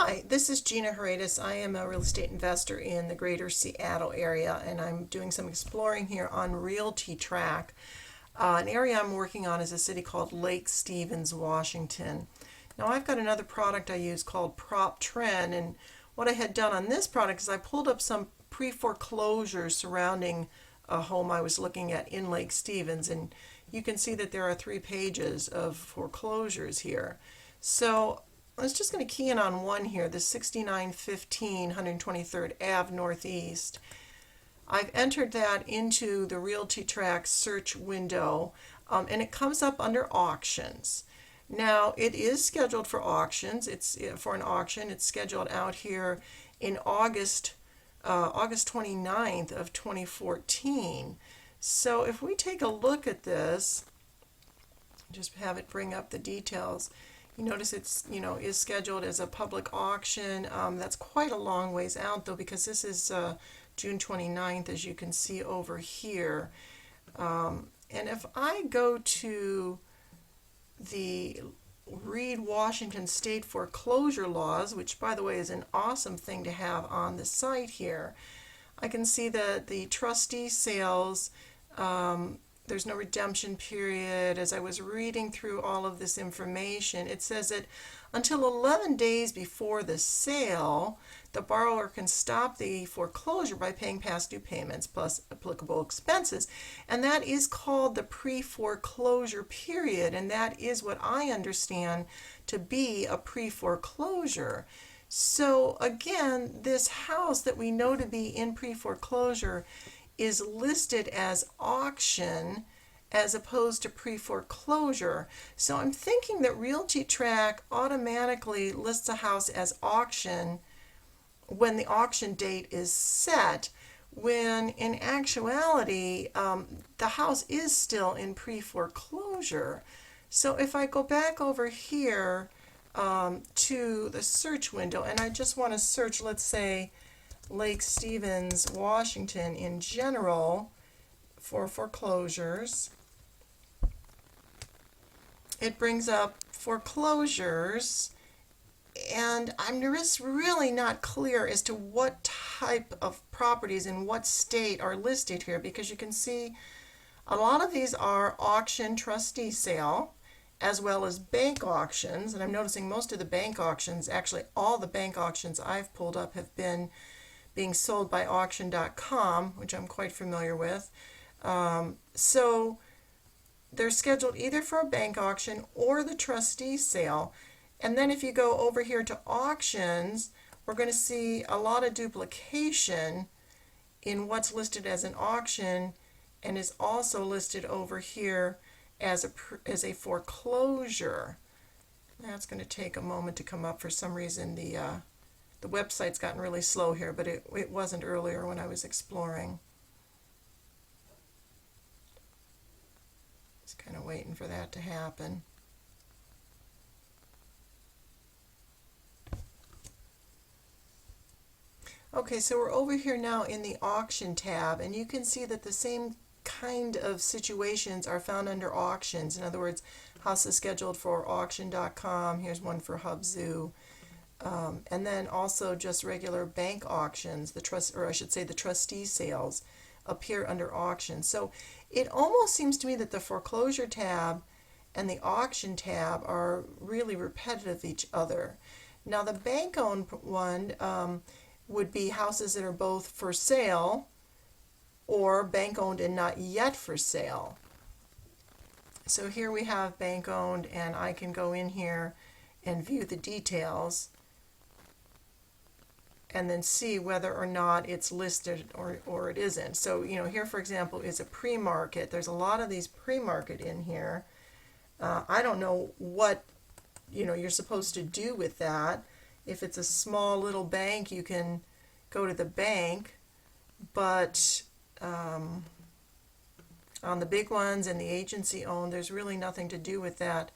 Hi, this is Gena Horiatis. I am a real estate investor in the greater Seattle area, and I'm doing some exploring here on RealtyTrac. An area I'm working on is a city called Lake Stevens, Washington. Now, I've got another product I use called Prop Trend, and what I had done on this product is I pulled up some pre-foreclosures surrounding a home I was looking at in Lake Stevens, and you can see that there are 3 pages of foreclosures here. So I was just going to key in on one here, the 6915 123rd Ave Northeast. I've entered that into the RealtyTrac search window, and it comes up under auctions. Now, it is scheduled for auctions. It's for an auction. It's scheduled out here in August 29th of 2014. So if we take a look at this, just have it bring up the details. You notice it's, is scheduled as a public auction. That's quite a long ways out though, because this is June 29th, as you can see over here. And if I go to the Read Washington State foreclosure laws, which by the way is an awesome thing to have on the site here, I can see that the trustee sales, there's no redemption period. As I was reading through all of this information, it says that until 11 days before the sale, the borrower can stop the foreclosure by paying past due payments plus applicable expenses. And that is called the pre-foreclosure period, and that is what I understand to be a pre-foreclosure. So again, this house that we know to be in pre-foreclosure is listed as auction as opposed to pre-foreclosure. So I'm thinking that RealtyTrac automatically lists a house as auction when the auction date is set, when in actuality the house is still in pre-foreclosure. So if I go back over here to the search window, and I just want to search, let's say, Lake Stevens, Washington in general for foreclosures, it brings up foreclosures, and I'm just really not clear as to what type of properties in what state are listed here, because you can see a lot of these are auction trustee sale as well as bank auctions, and I'm noticing most of the bank auctions, actually all the bank auctions I've pulled up have been being sold by auction.com, which I'm quite familiar with. So they're scheduled either for a bank auction or the trustee sale. And then if you go over here to auctions, we're going to see a lot of duplication in what's listed as an auction and is also listed over here as a foreclosure. That's going to take a moment to come up. For some reason the website's gotten really slow here, but it wasn't earlier when I was exploring. Just kind of waiting for that to happen. Okay, so we're over here now in the auction tab, and you can see that the same kind of situations are found under auctions. In other words, houses scheduled for auction.com. Here's one for Hubzu. And then also just regular bank auctions, the trustee sales appear under auction. So it almost seems to me that the foreclosure tab and the auction tab are really repetitive of each other. Now the bank-owned one would be houses that are both for sale or bank-owned and not yet for sale. So here we have bank-owned, and I can go in here and view the details and then see whether or not it's listed or it isn't. So, here, for example, is a pre-market. There's a lot of these pre-market in here. I don't know what, you're supposed to do with that. If it's a small little bank, you can go to the bank, but on the big ones and the agency owned, there's really nothing to do with that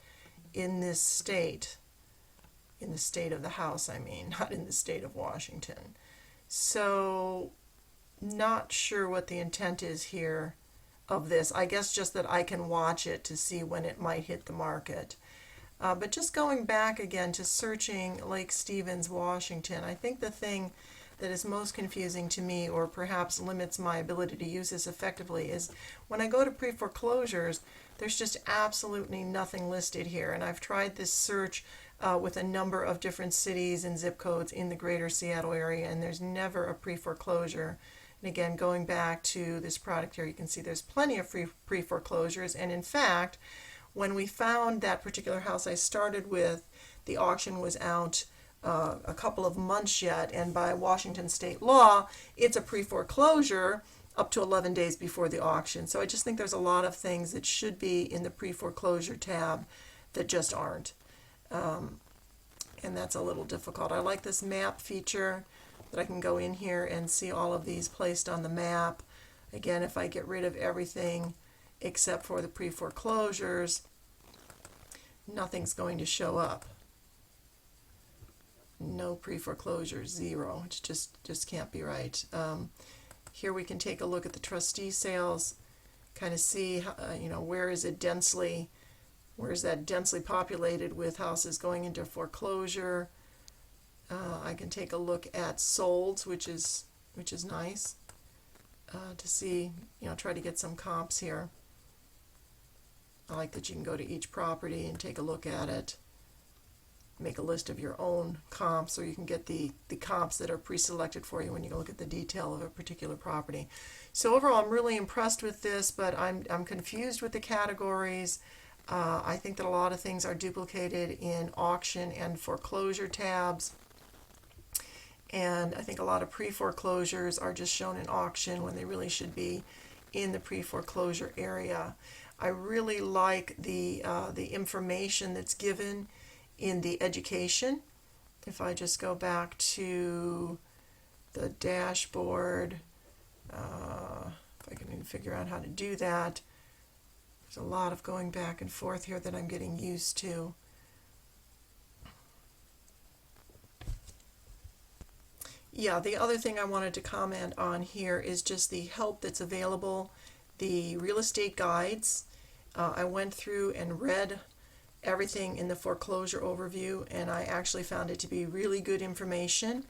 in this state. In the state of the house, I mean, not in the state of Washington. So, not sure what the intent is here of this. I guess just that I can watch it to see when it might hit the market. But just going back again to searching Lake Stevens, Washington, I think the thing that is most confusing to me, or perhaps limits my ability to use this effectively, is when I go to pre-foreclosures, there's just absolutely nothing listed here. And I've tried this search with a number of different cities and zip codes in the greater Seattle area, and there's never a pre-foreclosure. And again, going back to this product here, you can see there's plenty of pre-foreclosures. And in fact, when we found that particular house I started with, the auction was out a couple of months yet, and by Washington state law, it's a pre-foreclosure up to 11 days before the auction. So I just think there's a lot of things that should be in the pre-foreclosure tab that just aren't. And that's a little difficult. I like this map feature that I can go in here and see all of these placed on the map. Again, if I get rid of everything except for the pre-foreclosures, nothing's going to show up. No pre-foreclosure, zero. It just can't be right. Here we can take a look at the trustee sales, kind of see how, where is that densely populated with houses going into foreclosure. I can take a look at solds, which is nice to see. Try to get some comps here. I like that you can go to each property and take a look at it. Make a list of your own comps, or you can get the comps that are pre-selected for you when you go look at the detail of a particular property. So overall, I'm really impressed with this, but I'm confused with the categories. I think that a lot of things are duplicated in auction and foreclosure tabs, and I think a lot of pre-foreclosures are just shown in auction when they really should be in the pre-foreclosure area. I really like the information that's given in the education. If I just go back to the dashboard, if I can even figure out how to do that. There's a lot of going back and forth here that I'm getting used to. Yeah, the other thing I wanted to comment on here is just the help that's available, the real estate guides. I went through and read everything in the foreclosure overview, and I actually found it to be really good information,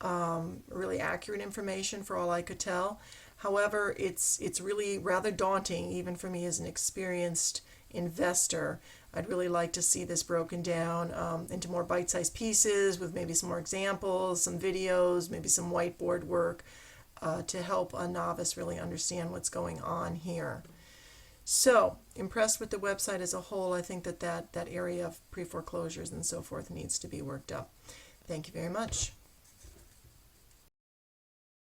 really accurate information for all I could tell. However, it's really rather daunting, even for me as an experienced investor. I'd really like to see this broken down into more bite-sized pieces with maybe some more examples, some videos, maybe some whiteboard work to help a novice really understand what's going on here. So, impressed with the website as a whole. I think that area of pre-foreclosures and so forth needs to be worked up. Thank you very much.